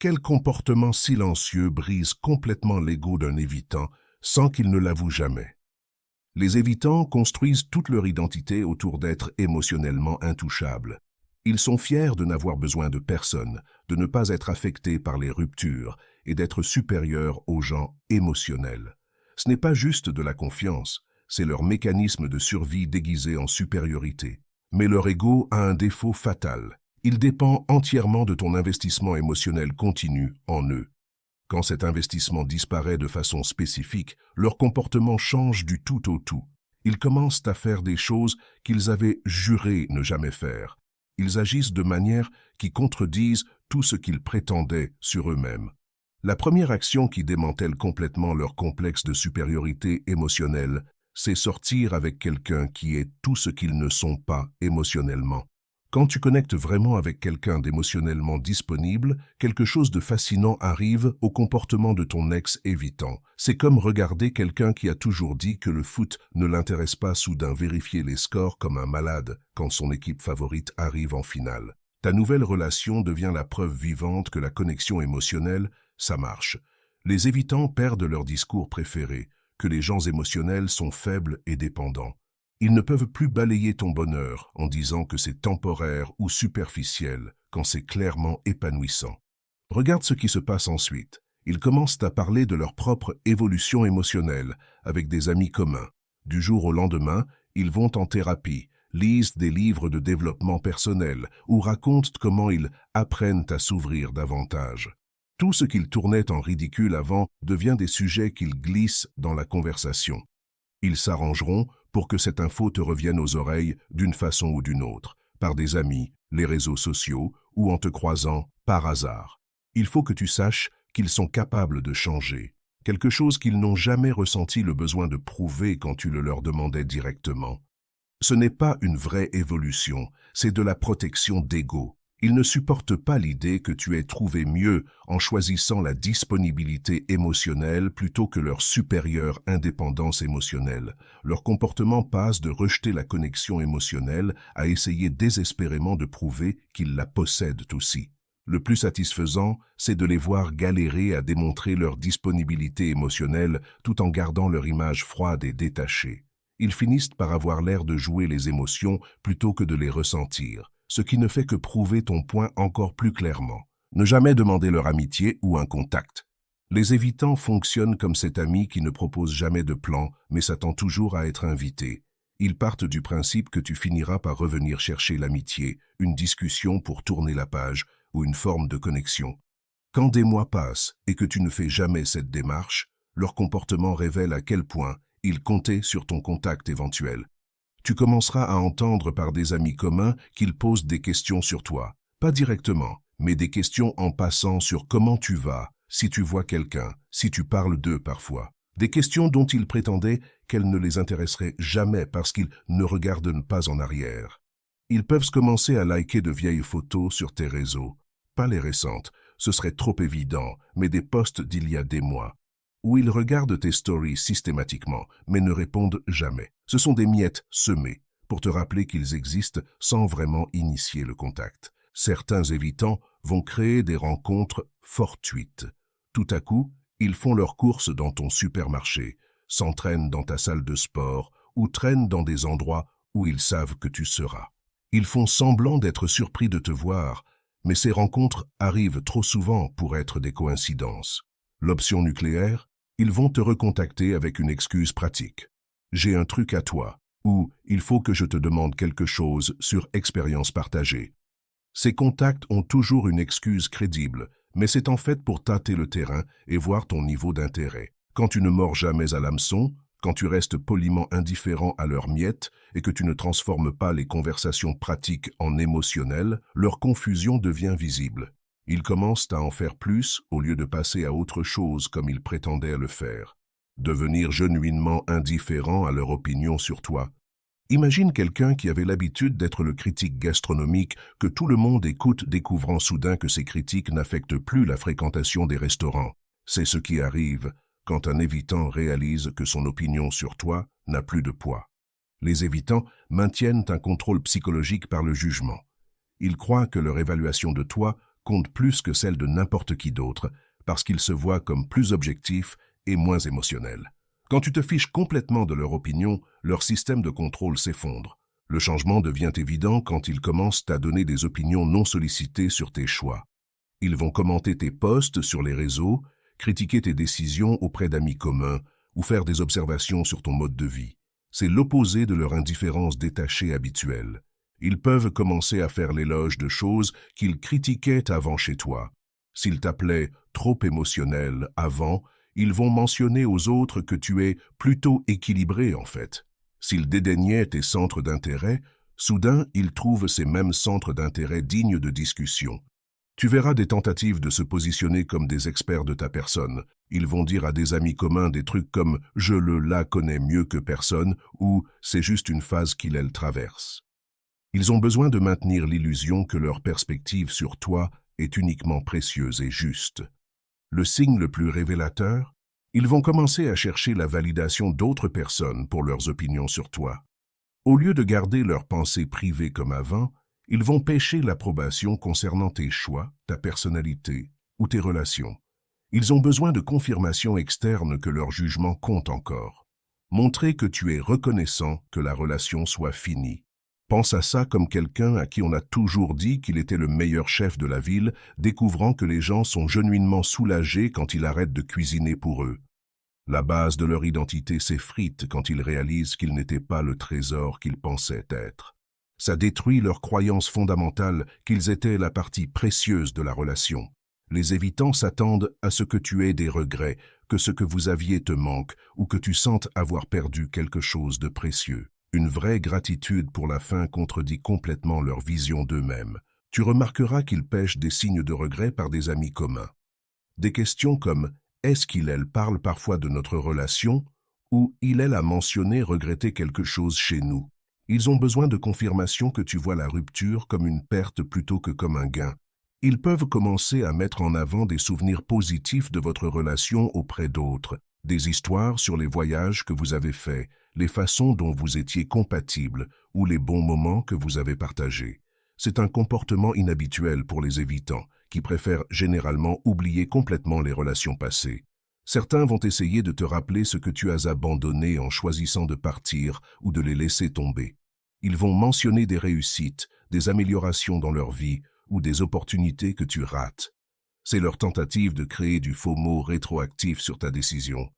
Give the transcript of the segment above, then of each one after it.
Quel comportement silencieux brise complètement l'ego d'un évitant sans qu'il ne l'avoue jamais? Les évitants construisent toute leur identité autour d'être émotionnellement intouchables. Ils sont fiers de n'avoir besoin de personne, de ne pas être affectés par les ruptures et d'être supérieurs aux gens émotionnels. Ce n'est pas juste de la confiance, c'est leur mécanisme de survie déguisé en supériorité. Mais leur ego a un défaut fatal. Il dépend entièrement de ton investissement émotionnel continu en eux. Quand cet investissement disparaît de façon spécifique, leur comportement change du tout au tout. Ils commencent à faire des choses qu'ils avaient juré ne jamais faire. Ils agissent de manière qui contredisent tout ce qu'ils prétendaient sur eux-mêmes. La première action qui démantèle complètement leur complexe de supériorité émotionnelle, c'est sortir avec quelqu'un qui est tout ce qu'ils ne sont pas émotionnellement. Quand tu connectes vraiment avec quelqu'un d'émotionnellement disponible, quelque chose de fascinant arrive au comportement de ton ex-évitant. C'est comme regarder quelqu'un qui a toujours dit que le foot ne l'intéresse pas soudain vérifier les scores comme un malade quand son équipe favorite arrive en finale. Ta nouvelle relation devient la preuve vivante que la connexion émotionnelle, ça marche. Les évitants perdent leur discours préféré, que les gens émotionnels sont faibles et dépendants. Ils ne peuvent plus balayer ton bonheur en disant que c'est temporaire ou superficiel quand c'est clairement épanouissant. Regarde ce qui se passe ensuite. Ils commencent à parler de leur propre évolution émotionnelle avec des amis communs. Du jour au lendemain, ils vont en thérapie, lisent des livres de développement personnel ou racontent comment ils apprennent à s'ouvrir davantage. Tout ce qu'ils tournaient en ridicule avant devient des sujets qu'ils glissent dans la conversation. Ils s'arrangeront pour que cette info te revienne aux oreilles d'une façon ou d'une autre, par des amis, les réseaux sociaux ou en te croisant par hasard. Il faut que tu saches qu'ils sont capables de changer, quelque chose qu'ils n'ont jamais ressenti le besoin de prouver quand tu le leur demandais directement. Ce n'est pas une vraie évolution, c'est de la protection d'ego. Ils ne supportent pas l'idée que tu aies trouvé mieux en choisissant la disponibilité émotionnelle plutôt que leur supérieure indépendance émotionnelle. Leur comportement passe de rejeter la connexion émotionnelle à essayer désespérément de prouver qu'ils la possèdent aussi. Le plus satisfaisant, c'est de les voir galérer à démontrer leur disponibilité émotionnelle tout en gardant leur image froide et détachée. Ils finissent par avoir l'air de jouer les émotions plutôt que de les ressentir, ce qui ne fait que prouver ton point encore plus clairement. Ne jamais demander leur amitié ou un contact. Les évitants fonctionnent comme cet ami qui ne propose jamais de plan, mais s'attend toujours à être invité. Ils partent du principe que tu finiras par revenir chercher l'amitié, une discussion pour tourner la page ou une forme de connexion. Quand des mois passent et que tu ne fais jamais cette démarche, leur comportement révèle à quel point ils comptaient sur ton contact éventuel. Tu commenceras à entendre par des amis communs qu'ils posent des questions sur toi. Pas directement, mais des questions en passant sur comment tu vas, si tu vois quelqu'un, si tu parles d'eux parfois. Des questions dont ils prétendaient qu'elles ne les intéresseraient jamais parce qu'ils ne regardent pas en arrière. Ils peuvent commencer à liker de vieilles photos sur tes réseaux. Pas les récentes, ce serait trop évident, mais des posts d'il y a des mois. Où ils regardent tes stories systématiquement, mais ne répondent jamais. Ce sont des miettes semées, pour te rappeler qu'ils existent sans vraiment initier le contact. Certains évitants vont créer des rencontres fortuites. Tout à coup, ils font leurs courses dans ton supermarché, s'entraînent dans ta salle de sport ou traînent dans des endroits où ils savent que tu seras. Ils font semblant d'être surpris de te voir, mais ces rencontres arrivent trop souvent pour être des coïncidences. L'option nucléaire, ils vont te recontacter avec une excuse pratique. J'ai un truc à toi, ou il faut que je te demande quelque chose sur expérience partagée. Ces contacts ont toujours une excuse crédible, mais c'est en fait pour tâter le terrain et voir ton niveau d'intérêt. Quand tu ne mords jamais à l'hameçon, quand tu restes poliment indifférent à leurs miettes et que tu ne transformes pas les conversations pratiques en émotionnelles, leur confusion devient visible. Ils commencent à en faire plus au lieu de passer à autre chose comme ils prétendaient le faire. Devenir genuinement indifférent à leur opinion sur toi. Imagine quelqu'un qui avait l'habitude d'être le critique gastronomique que tout le monde écoute découvrant soudain que ces critiques n'affectent plus la fréquentation des restaurants. C'est ce qui arrive quand un évitant réalise que son opinion sur toi n'a plus de poids. Les évitants maintiennent un contrôle psychologique par le jugement. Ils croient que leur évaluation de toi compte plus que celle de n'importe qui d'autre, parce qu'ils se voient comme plus objectifs et moins émotionnels. Quand tu te fiches complètement de leur opinion, leur système de contrôle s'effondre. Le changement devient évident quand ils commencent à donner des opinions non sollicitées sur tes choix. Ils vont commenter tes posts sur les réseaux, critiquer tes décisions auprès d'amis communs ou faire des observations sur ton mode de vie. C'est l'opposé de leur indifférence détachée habituelle. Ils peuvent commencer à faire l'éloge de choses qu'ils critiquaient avant chez toi. S'ils t'appelaient trop émotionnel avant, ils vont mentionner aux autres que tu es plutôt équilibré en fait. S'ils dédaignaient tes centres d'intérêt, soudain ils trouvent ces mêmes centres d'intérêt dignes de discussion. Tu verras des tentatives de se positionner comme des experts de ta personne. Ils vont dire à des amis communs des trucs comme « je la connais mieux que personne » ou « c'est juste une phase qu'il traverse ». Ils ont besoin de maintenir l'illusion que leur perspective sur toi est uniquement précieuse et juste. Le signe le plus révélateur, ils vont commencer à chercher la validation d'autres personnes pour leurs opinions sur toi. Au lieu de garder leurs pensées privées comme avant, ils vont pêcher l'approbation concernant tes choix, ta personnalité ou tes relations. Ils ont besoin de confirmation externe que leur jugement compte encore. Montrer que tu es reconnaissant que la relation soit finie. Pense à ça comme quelqu'un à qui on a toujours dit qu'il était le meilleur chef de la ville, découvrant que les gens sont genuinement soulagés quand il arrête de cuisiner pour eux. La base de leur identité s'effrite quand ils réalisent qu'ils n'étaient pas le trésor qu'ils pensaient être. Ça détruit leur croyance fondamentale qu'ils étaient la partie précieuse de la relation. Les évitants s'attendent à ce que tu aies des regrets, que ce que vous aviez te manque ou que tu sentes avoir perdu quelque chose de précieux. Une vraie gratitude pour la fin contredit complètement leur vision d'eux-mêmes. Tu remarqueras qu'ils pêchent des signes de regret par des amis communs. Des questions comme « est-ce qu'il parle parfois de notre relation ?» ou « il a mentionné regretter quelque chose chez nous ?» Ils ont besoin de confirmation que tu vois la rupture comme une perte plutôt que comme un gain. Ils peuvent commencer à mettre en avant des souvenirs positifs de votre relation auprès d'autres, des histoires sur les voyages que vous avez faits, les façons dont vous étiez compatibles ou les bons moments que vous avez partagés. C'est un comportement inhabituel pour les évitants, qui préfèrent généralement oublier complètement les relations passées. Certains vont essayer de te rappeler ce que tu as abandonné en choisissant de partir ou de les laisser tomber. Ils vont mentionner des réussites, des améliorations dans leur vie ou des opportunités que tu rates. C'est leur tentative de créer du FOMO rétroactif sur ta décision.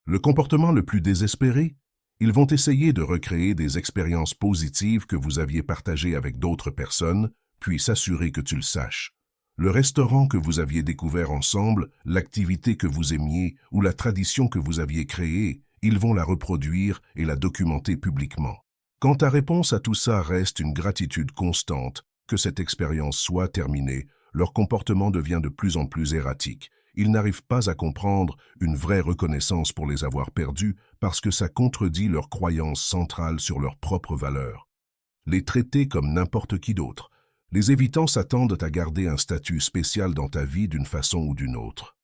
Le comportement le plus désespéré? Ils vont essayer de recréer des expériences positives que vous aviez partagées avec d'autres personnes, puis s'assurer que tu le saches. Le restaurant que vous aviez découvert ensemble, l'activité que vous aimiez ou la tradition que vous aviez créée, ils vont la reproduire et la documenter publiquement. Quand ta réponse à tout ça reste une gratitude constante, que cette expérience soit terminée, leur comportement devient de plus en plus erratique. Ils n'arrivent pas à comprendre une vraie reconnaissance pour les avoir perdus parce que ça contredit leur croyance centrale sur leurs propres valeurs. Les traiter comme n'importe qui d'autre. Les évitants s'attendent à garder un statut spécial dans ta vie d'une façon ou d'une autre.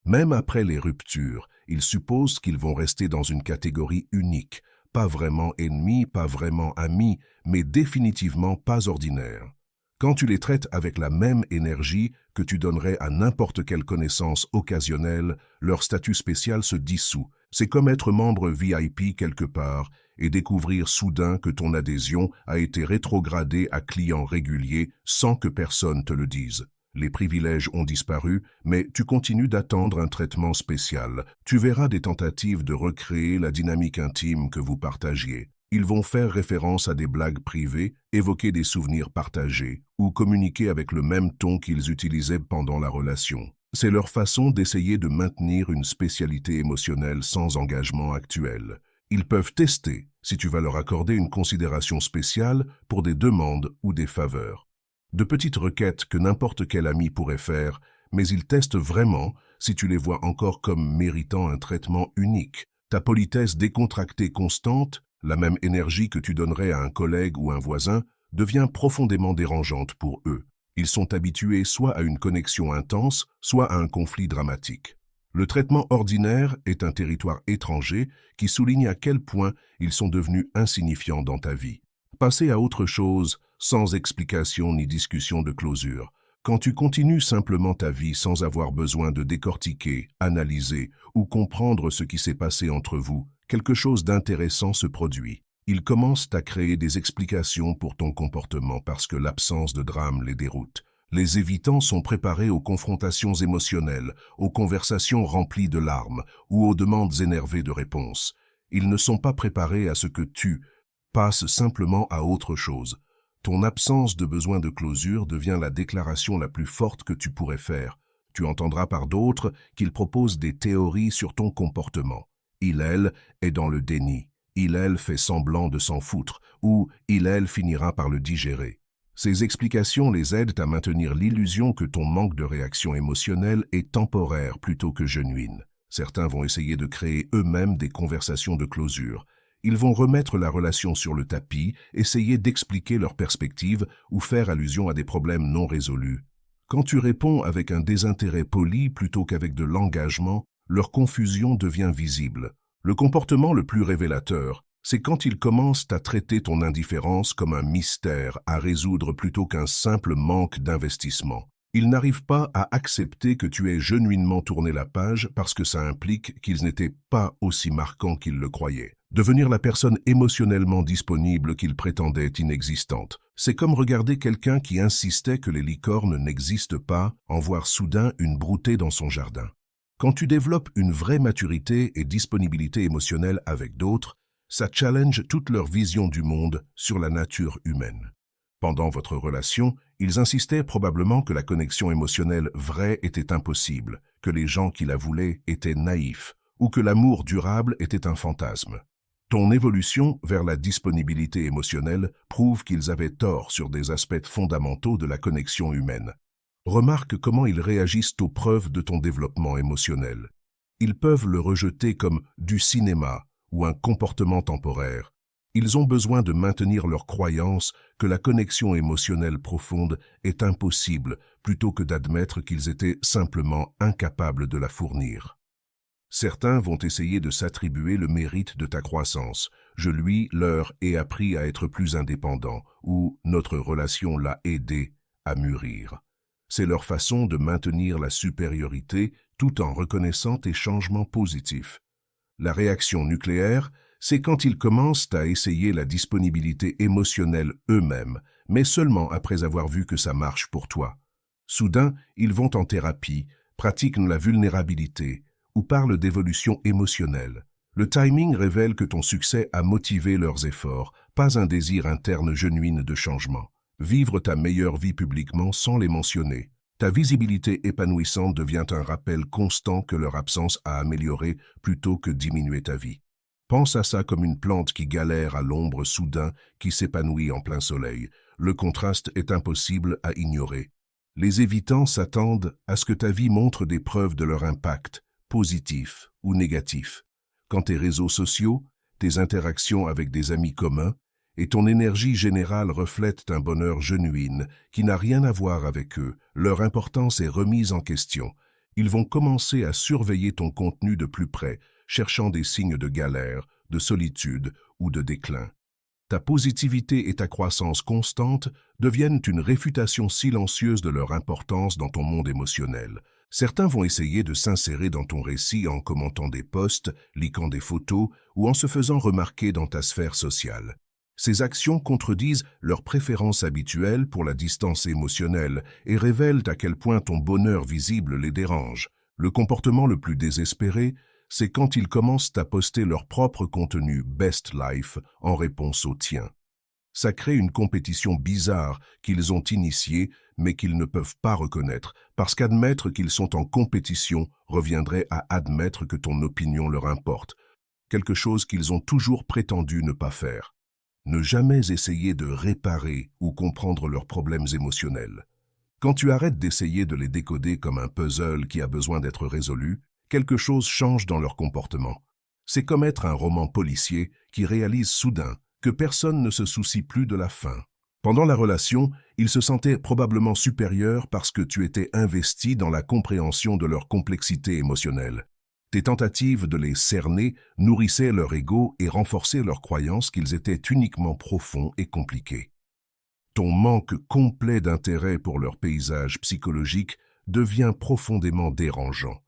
Même après les ruptures, ils supposent qu'ils vont rester dans une catégorie unique, pas vraiment ennemis, pas vraiment amis, mais définitivement pas ordinaires. Quand tu les traites avec la même énergie que tu donnerais à n'importe quelle connaissance occasionnelle, leur statut spécial se dissout. C'est comme être membre VIP quelque part et découvrir soudain que ton adhésion a été rétrogradée à client régulier sans que personne te le dise. Les privilèges ont disparu, mais tu continues d'attendre un traitement spécial. Tu verras des tentatives de recréer la dynamique intime que vous partagiez. Ils vont faire référence à des blagues privées, évoquer des souvenirs partagés ou communiquer avec le même ton qu'ils utilisaient pendant la relation. C'est leur façon d'essayer de maintenir une spécialité émotionnelle sans engagement actuel. Ils peuvent tester si tu vas leur accorder une considération spéciale pour des demandes ou des faveurs. De petites requêtes que n'importe quel ami pourrait faire, mais ils testent vraiment si tu les vois encore comme méritant un traitement unique. Ta politesse décontractée constante, la même énergie que tu donnerais à un collègue ou un voisin, devient profondément dérangeante pour eux. Ils sont habitués soit à une connexion intense, soit à un conflit dramatique. Le traitement ordinaire est un territoire étranger qui souligne à quel point ils sont devenus insignifiants dans ta vie. Passer à autre chose, sans explication ni discussion de closure. Quand tu continues simplement ta vie sans avoir besoin de décortiquer, analyser ou comprendre ce qui s'est passé entre vous, quelque chose d'intéressant se produit. Ils commencent à créer des explications pour ton comportement parce que l'absence de drame les déroute. Les évitants sont préparés aux confrontations émotionnelles, aux conversations remplies de larmes ou aux demandes énervées de réponses. Ils ne sont pas préparés à ce que tu passes simplement à autre chose. Ton absence de besoin de closure devient la déclaration la plus forte que tu pourrais faire. Tu entendras par d'autres qu'ils proposent des théories sur ton comportement. Il/elle est dans le déni. Il/elle fait semblant de s'en foutre, ou il/elle finira par le digérer. Ces explications les aident à maintenir l'illusion que ton manque de réaction émotionnelle est temporaire plutôt que genuine. Certains vont essayer de créer eux-mêmes des conversations de closure. Ils vont remettre la relation sur le tapis, essayer d'expliquer leur perspective ou faire allusion à des problèmes non résolus. Quand tu réponds avec un désintérêt poli plutôt qu'avec de l'engagement, leur confusion devient visible. Le comportement le plus révélateur, c'est quand ils commencent à traiter ton indifférence comme un mystère à résoudre plutôt qu'un simple manque d'investissement. Ils n'arrivent pas à accepter que tu aies genuinement tourné la page parce que ça implique qu'ils n'étaient pas aussi marquants qu'ils le croyaient. Devenir la personne émotionnellement disponible qu'ils prétendaient inexistante. C'est comme regarder quelqu'un qui insistait que les licornes n'existent pas, en voir soudain une broutée dans son jardin. Quand tu développes une vraie maturité et disponibilité émotionnelle avec d'autres, ça challenge toute leur vision du monde sur la nature humaine. Pendant votre relation, ils insistaient probablement que la connexion émotionnelle vraie était impossible, que les gens qui la voulaient étaient naïfs, ou que l'amour durable était un fantasme. Ton évolution vers la disponibilité émotionnelle prouve qu'ils avaient tort sur des aspects fondamentaux de la connexion humaine. Remarque comment ils réagissent aux preuves de ton développement émotionnel. Ils peuvent le rejeter comme du cinéma ou un comportement temporaire. Ils ont besoin de maintenir leur croyance que la connexion émotionnelle profonde est impossible plutôt que d'admettre qu'ils étaient simplement incapables de la fournir. Certains vont essayer de s'attribuer le mérite de ta croissance. Je leur ai appris à être plus indépendants ou notre relation l'a aidé à mûrir. C'est leur façon de maintenir la supériorité tout en reconnaissant tes changements positifs. La réaction nucléaire, c'est quand ils commencent à essayer la disponibilité émotionnelle eux-mêmes, mais seulement après avoir vu que ça marche pour toi. Soudain, ils vont en thérapie, pratiquent la vulnérabilité ou parlent d'évolution émotionnelle. Le timing révèle que ton succès a motivé leurs efforts, pas un désir interne genuin de changement. Vivre ta meilleure vie publiquement sans les mentionner. Ta visibilité épanouissante devient un rappel constant que leur absence a amélioré plutôt que diminué ta vie. Pense à ça comme une plante qui galère à l'ombre soudain qui s'épanouit en plein soleil. Le contraste est impossible à ignorer. Les évitants s'attendent à ce que ta vie montre des preuves de leur impact, positif ou négatif. Quand tes réseaux sociaux, tes interactions avec des amis communs et ton énergie générale reflètent un bonheur genuin qui n'a rien à voir avec eux, leur importance est remise en question. Ils vont commencer à surveiller ton contenu de plus près, cherchant des signes de galère, de solitude ou de déclin. Ta positivité et ta croissance constante deviennent une réfutation silencieuse de leur importance dans ton monde émotionnel. Certains vont essayer de s'insérer dans ton récit en commentant des posts, likant des photos ou en se faisant remarquer dans ta sphère sociale. Ces actions contredisent leurs préférences habituelles pour la distance émotionnelle et révèlent à quel point ton bonheur visible les dérange. Le comportement le plus désespéré, c'est quand ils commencent à poster leur propre contenu Best Life en réponse au tien. Ça crée une compétition bizarre qu'ils ont initiée mais qu'ils ne peuvent pas reconnaître, parce qu'admettre qu'ils sont en compétition reviendrait à admettre que ton opinion leur importe, quelque chose qu'ils ont toujours prétendu ne pas faire. Ne jamais essayer de réparer ou comprendre leurs problèmes émotionnels. Quand tu arrêtes d'essayer de les décoder comme un puzzle qui a besoin d'être résolu, quelque chose change dans leur comportement. C'est comme être un roman policier qui réalise soudain que personne ne se soucie plus de la fin. Pendant la relation, ils se sentaient probablement supérieurs parce que tu étais investi dans la compréhension de leur complexité émotionnelle. Tes tentatives de les cerner nourrissaient leur ego et renforçaient leur croyance qu'ils étaient uniquement profonds et compliqués. Ton manque complet d'intérêt pour leur paysage psychologique devient profondément dérangeant.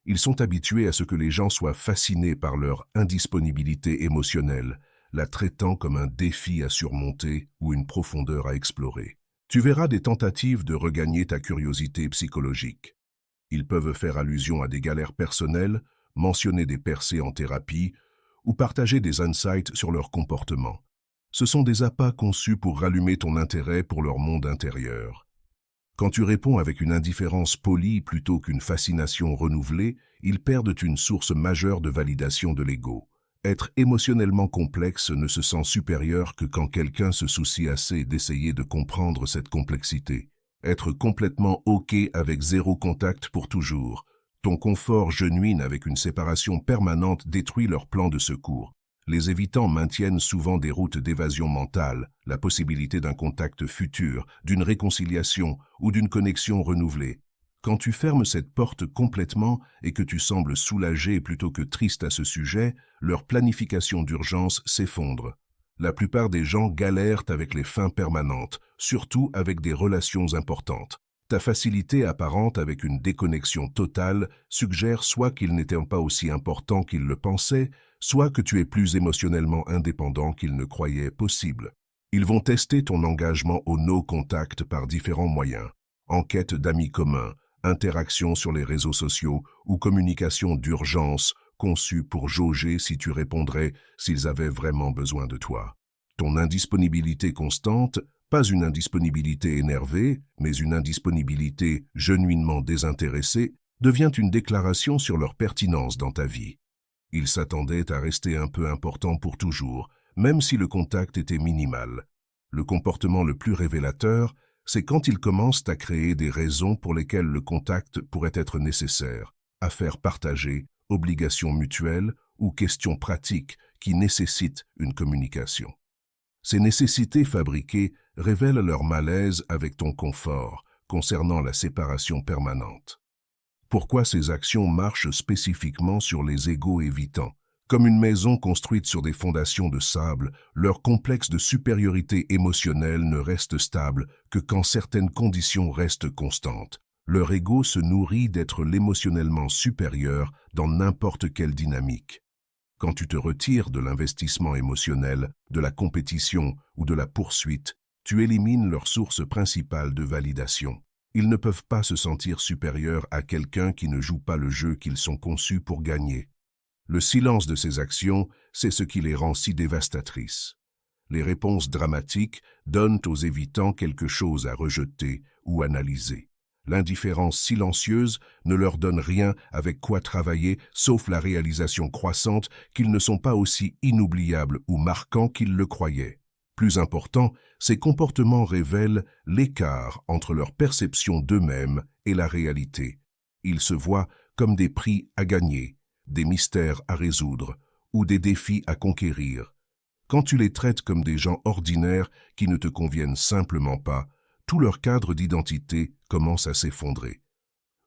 Ils sont habitués à ce que les gens soient fascinés par leur indisponibilité émotionnelle, la traitant comme un défi à surmonter ou une profondeur à explorer. Tu verras des tentatives de regagner ta curiosité psychologique. Ils peuvent faire allusion à des galères personnelles, mentionner des percées en thérapie ou partager des insights sur leur comportement. Ce sont des appâts conçus pour rallumer ton intérêt pour leur monde intérieur. Quand tu réponds avec une indifférence polie plutôt qu'une fascination renouvelée, ils perdent une source majeure de validation de l'ego. Être émotionnellement complexe ne se sent supérieur que quand quelqu'un se soucie assez d'essayer de comprendre cette complexité. Être complètement OK avec zéro contact pour toujours. Ton confort genuine avec une séparation permanente détruit leur plan de secours. Les évitants maintiennent souvent des routes d'évasion mentale, la possibilité d'un contact futur, d'une réconciliation ou d'une connexion renouvelée. Quand tu fermes cette porte complètement et que tu sembles soulagé plutôt que triste à ce sujet, leur planification d'urgence s'effondre. La plupart des gens galèrent avec les fins permanentes, surtout avec des relations importantes. Ta facilité apparente avec une déconnexion totale suggère soit qu'ils n'étaient pas aussi importants qu'ils le pensaient, soit que tu es plus émotionnellement indépendant qu'ils ne croyaient possible. Ils vont tester ton engagement au no-contact par différents moyens. Enquête d'amis communs, interaction sur les réseaux sociaux ou communication d'urgence conçue pour jauger si tu répondrais s'ils avaient vraiment besoin de toi. Ton indisponibilité constante, pas une indisponibilité énervée, mais une indisponibilité genuinement désintéressée, devient une déclaration sur leur pertinence dans ta vie. Ils s'attendaient à rester un peu important pour toujours, même si le contact était minimal. Le comportement le plus révélateur, c'est quand ils commencent à créer des raisons pour lesquelles le contact pourrait être nécessaire, affaires partagées, obligations mutuelles ou questions pratiques qui nécessitent une communication. Ces nécessités fabriquées révèlent leur malaise avec ton confort concernant la séparation permanente. Pourquoi ces actions marchent spécifiquement sur les égos évitants? Comme une maison construite sur des fondations de sable, leur complexe de supériorité émotionnelle ne reste stable que quand certaines conditions restent constantes. Leur ego se nourrit d'être l'émotionnellement supérieur dans n'importe quelle dynamique. Quand tu te retires de l'investissement émotionnel, de la compétition ou de la poursuite, tu élimines leur source principale de validation. Ils ne peuvent pas se sentir supérieurs à quelqu'un qui ne joue pas le jeu qu'ils sont conçus pour gagner. Le silence de ces actions, c'est ce qui les rend si dévastatrices. Les réponses dramatiques donnent aux évitants quelque chose à rejeter ou analyser. L'indifférence silencieuse ne leur donne rien avec quoi travailler, sauf la réalisation croissante qu'ils ne sont pas aussi inoubliables ou marquants qu'ils le croyaient. Plus important, ces comportements révèlent l'écart entre leur perception d'eux-mêmes et la réalité. Ils se voient comme des prix à gagner, des mystères à résoudre ou des défis à conquérir. Quand tu les traites comme des gens ordinaires qui ne te conviennent simplement pas, tout leur cadre d'identité commence à s'effondrer.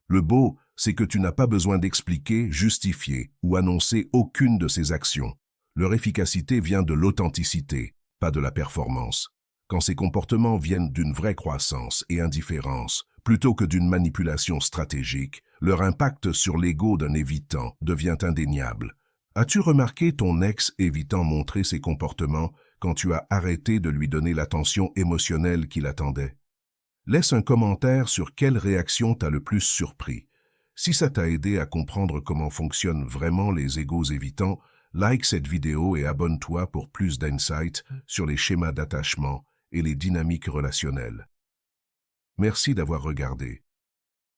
Le beau, c'est que tu n'as pas besoin d'expliquer, justifier ou annoncer aucune de ces actions. Leur efficacité vient de l'authenticité, pas de la performance. Quand ces comportements viennent d'une vraie croissance et indifférence, plutôt que d'une manipulation stratégique, leur impact sur l'ego d'un évitant devient indéniable. As-tu remarqué ton ex évitant montrer ses comportements quand tu as arrêté de lui donner l'attention émotionnelle qu'il attendait? Laisse un commentaire sur quelle réaction t'a le plus surpris. Si ça t'a aidé à comprendre comment fonctionnent vraiment les égos évitants, like cette vidéo et abonne-toi pour plus d'insights sur les schémas d'attachement et les dynamiques relationnelles. Merci d'avoir regardé.